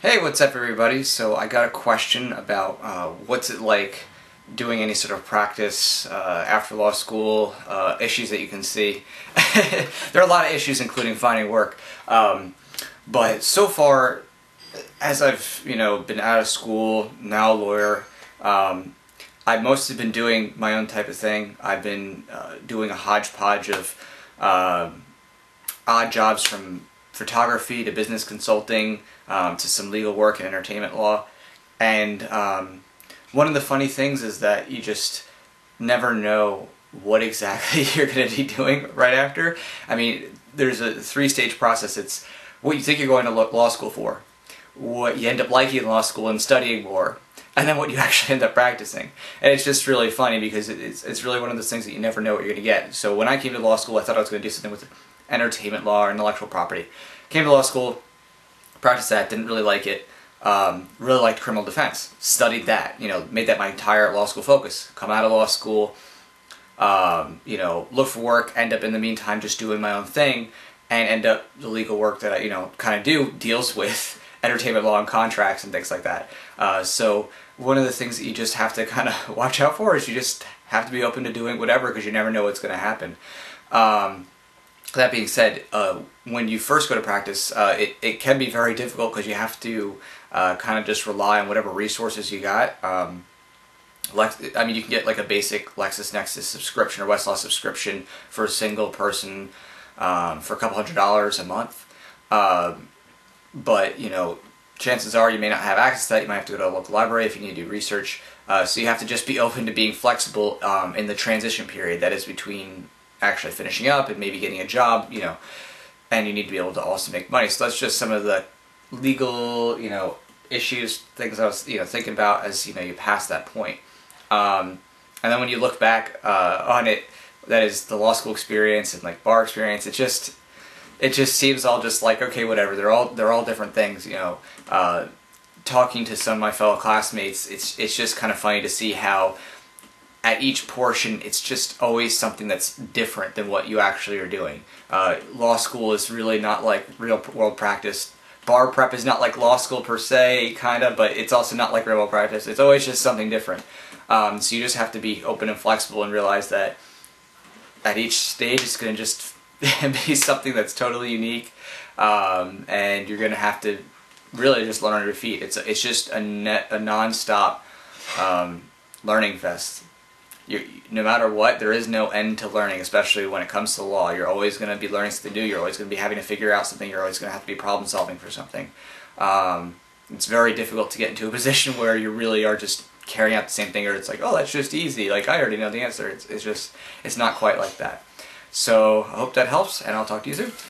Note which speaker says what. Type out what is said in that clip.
Speaker 1: Hey, what's up everybody? So I got a question about what's it like doing any sort of practice after law school, issues that you can see. There are a lot of issues including finding work, but so far as I've been out of school, now a lawyer, I've mostly been doing my own type of thing. I've been doing a hodgepodge of odd jobs from photography to business consulting to some legal work and entertainment law. And one of the funny things is that you just never know what exactly you're going to be doing right after. I mean, there's a three-stage process. It's what you think you're going to law school for, what you end up liking in law school and studying more, and then what you actually end up practicing. And it's just really funny because it's really one of those things that you never know what you're going to get. So when I came to law school, I thought I was going to do something with entertainment law or intellectual property. Came to law school, practiced that, didn't really like it. Really liked criminal defense. Studied that, made that my entire law school focus. Come out of law school, look for work, end up in the meantime just doing my own thing, and end up the legal work that I, kind of do deals with entertainment law and contracts and things like that. So one of the things that you just have to kind of watch out for is you just have to be open to doing whatever because you never know what's going to happen. That being said, when you first go to practice, it can be very difficult because you have to kind of just rely on whatever resources you got. I mean, you can get like a basic LexisNexis subscription or Westlaw subscription for a single person for a couple $100s a month. But, chances are you may not have access to that. You might have to go to a local library if you need to do research. So you have to just be open to being flexible in the transition period that is between actually finishing up and maybe getting a job, and you need to be able to also make money. So that's just some of the legal, issues, things I was, thinking about as, you pass that point. And then when you look back on it, that is the law school experience and like bar experience, it just seems all just like, okay, whatever, they're all different things, talking to some of my fellow classmates, it's just kind of funny to see how at each portion, it's just always something that's different than what you actually are doing. Law school is really not like real world practice. Bar prep is not like law school per se, kind of, but it's also not like real world practice. It's always just something different. So you just have to be open and flexible and realize that at each stage it's going to just be something that's totally unique, and you're going to have to really just learn on your feet. It's just a non-stop learning fest. No matter what, there is no end to learning, especially when it comes to law. You're always going to be learning something new. You're always going to be having to figure out something. You're always going to have to be problem solving for something. It's very difficult to get into a position where you really are just carrying out the same thing, or it's like, oh, that's just easy. Like, I already know the answer. It's not quite like that. So I hope that helps, and I'll talk to you soon.